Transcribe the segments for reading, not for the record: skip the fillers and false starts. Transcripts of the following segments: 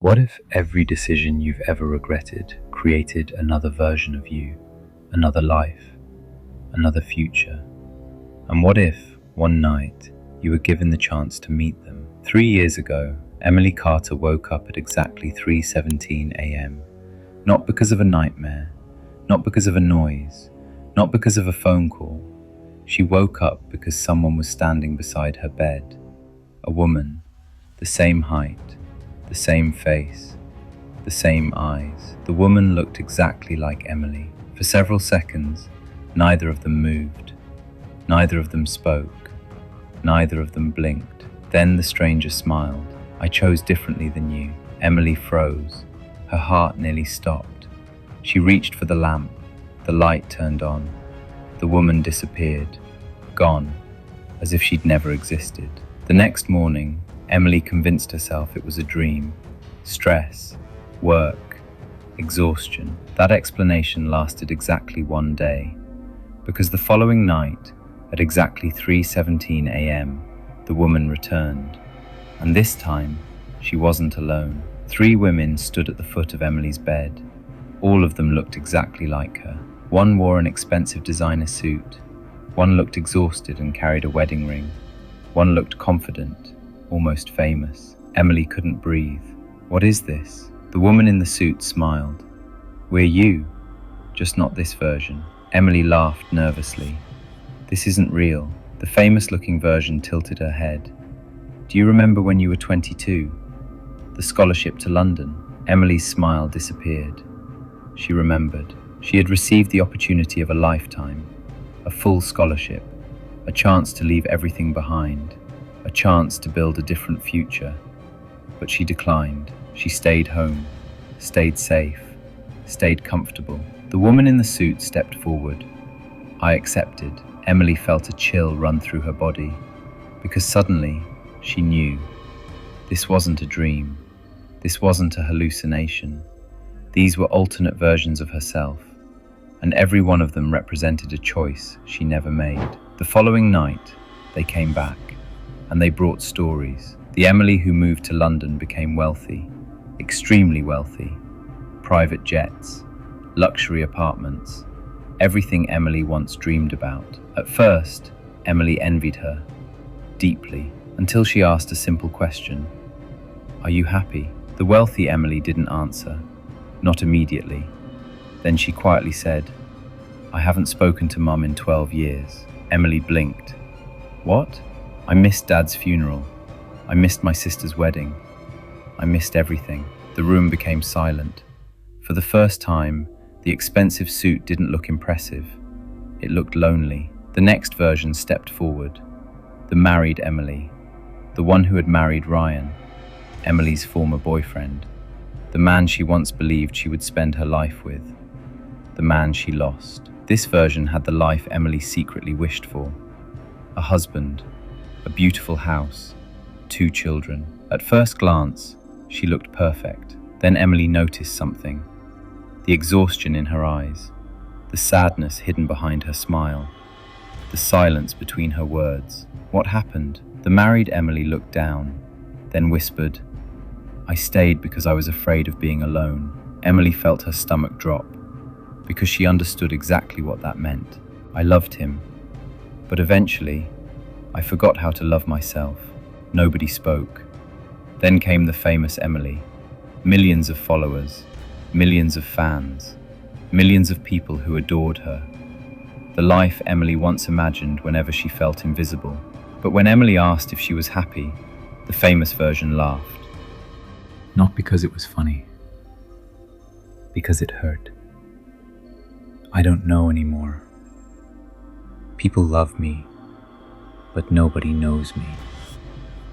What if every decision you've ever regretted created another version of you, another life, another future? And what if, one night, you were given the chance to meet them? 3 years ago, Emily Carter woke up at exactly 3:17 a.m. Not because of a nightmare, not because of a noise, not because of a phone call. She woke up because someone was standing beside her bed. A woman, the same height, the same face, the same eyes. The woman looked exactly like Emily. For several seconds, neither of them moved. Neither of them spoke. Neither of them blinked. Then the stranger smiled. "I chose differently than you." Emily froze. Her heart nearly stopped. She reached for the lamp. The light turned on. The woman disappeared, gone, as if she'd never existed. The next morning, Emily convinced herself it was a dream. Stress, work, exhaustion. That explanation lasted exactly one day, because the following night, at exactly 3:17 a.m., the woman returned. And this time, she wasn't alone. 3 women stood at the foot of Emily's bed. All of them looked exactly like her. One wore an expensive designer suit. One looked exhausted and carried a wedding ring. One looked confident, almost famous. Emily couldn't breathe. "What is this?" The woman in the suit smiled. "We're you, just not this version." Emily laughed nervously. "This isn't real." The famous-looking version tilted her head. "Do you remember when you were 22? The scholarship to London?" Emily's smile disappeared. She remembered. She had received the opportunity of a lifetime, a full scholarship, a chance to leave everything behind, a chance to build a different future. But she declined. She stayed home, stayed safe, stayed comfortable. The woman in the suit stepped forward. "I accepted." Emily felt a chill run through her body, because suddenly she knew. This wasn't a dream. This wasn't a hallucination. These were alternate versions of herself, and every one of them represented a choice she never made. The following night, they came back, and they brought stories. The Emily who moved to London became wealthy, extremely wealthy. Private jets, luxury apartments, everything Emily once dreamed about. At first, Emily envied her, deeply, until she asked a simple question. "Are you happy?" The wealthy Emily didn't answer, not immediately. Then she quietly said, "I haven't spoken to Mum in 12 years. Emily blinked. "What?" "I missed Dad's funeral. I missed my sister's wedding. I missed everything." The room became silent. For the first time, the expensive suit didn't look impressive. It looked lonely. The next version stepped forward. The married Emily. The one who had married Ryan, Emily's former boyfriend. The man she once believed she would spend her life with. The man she lost. This version had the life Emily secretly wished for. A husband, a beautiful house, 2 children. At first glance, she looked perfect. Then Emily noticed something. The exhaustion in her eyes, the sadness hidden behind her smile, the silence between her words. What happened? The married Emily looked down, then whispered, "I stayed because I was afraid of being alone." Emily felt her stomach drop, because she understood exactly what that meant. "I loved him, but eventually, I forgot how to love myself." Nobody spoke. Then came the famous Emily. Millions of followers, millions of fans, millions of people who adored her. The life Emily once imagined whenever she felt invisible. But when Emily asked if she was happy, the famous version laughed. Not because it was funny, because it hurt. "I don't know anymore. People love me, but nobody knows me."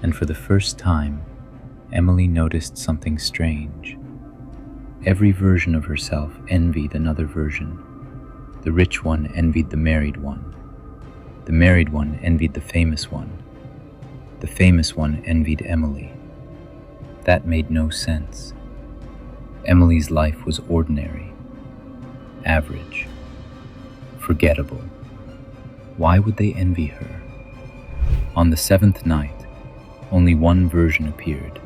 And for the first time, Emily noticed something strange. Every version of herself envied another version. The rich one envied the married one. The married one envied the famous one. The famous one envied Emily. That made no sense. Emily's life was ordinary, average, forgettable. Why would they envy her? On the 7th night, only one version appeared.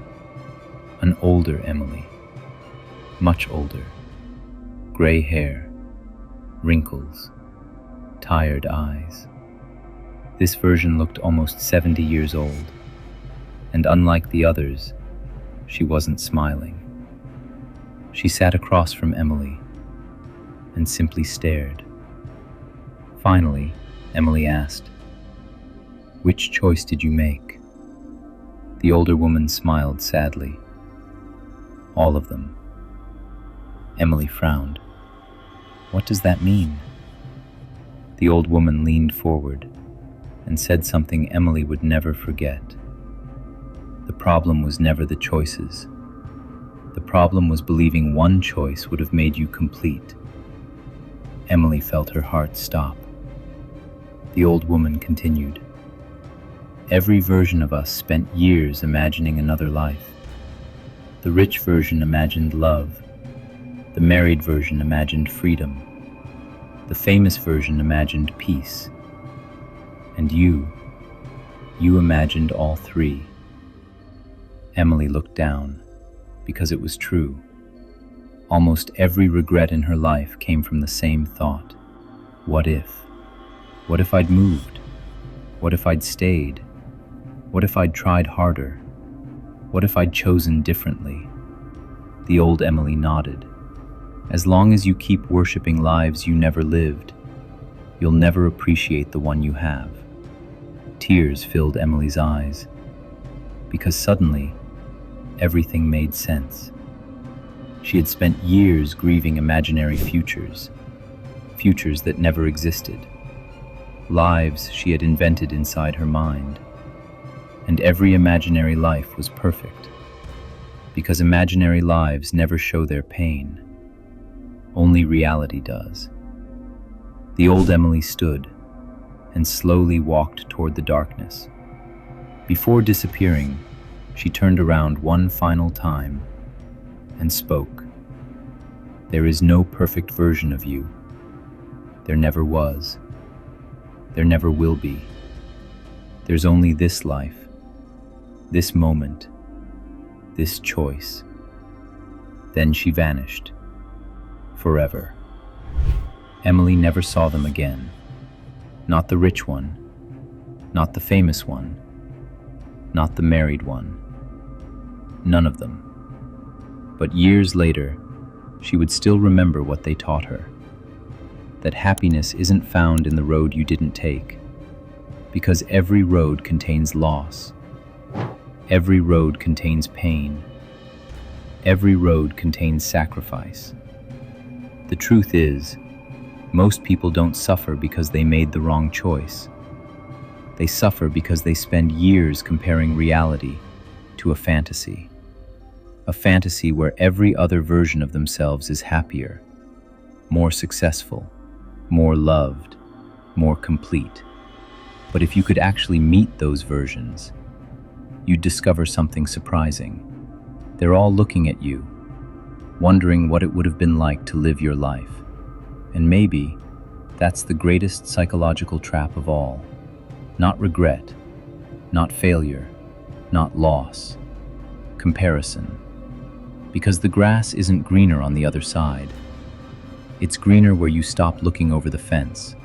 An older Emily, much older, gray hair, wrinkles, tired eyes. This version looked almost 70 years old, and unlike the others, she wasn't smiling. She sat across from Emily and simply stared. Finally, Emily asked, "Which choice did you make?" The older woman smiled sadly. "All of them." Emily frowned. "What does that mean?" The old woman leaned forward and said something Emily would never forget. The problem was never the choices. The problem was believing one choice would have made you complete. Emily felt her heart stop. The old woman continued, "Every version of us spent years imagining another life. The rich version imagined love. The married version imagined freedom. The famous version imagined peace. And you imagined all three." Emily looked down, because it was true. Almost every regret in her life came from the same thought. What if? What if I'd moved? What if I'd stayed? What if I'd tried harder? What if I'd chosen differently? The old Emily nodded. As long as you keep worshiping lives you never lived, you'll never appreciate the one you have. Tears filled Emily's eyes, because suddenly, everything made sense. She had spent years grieving imaginary futures, futures that never existed, lives she had invented inside her mind. And every imaginary life was perfect, because imaginary lives never show their pain. Only reality does. The old Emily stood and slowly walked toward the darkness. Before disappearing, she turned around one final time and spoke. "There is no perfect version of you. There never was. There never will be. There's only this life, this moment, this choice." Then she vanished, forever. Emily never saw them again. Not the rich one, not the famous one, not the married one. None of them. But years later, she would still remember what they taught her. That happiness isn't found in the road you didn't take, because every road contains loss. Every road contains pain. Every road contains sacrifice. The truth is, most people don't suffer because they made the wrong choice. They suffer because they spend years comparing reality to a fantasy where every other version of themselves is happier, more successful, more loved, more complete. But if you could actually meet those versions, you'd discover something surprising. They're all looking at you, wondering what it would have been like to live your life. And maybe that's the greatest psychological trap of all. Not regret, not failure, not loss. Comparison. Because the grass isn't greener on the other side. It's greener where you stop looking over the fence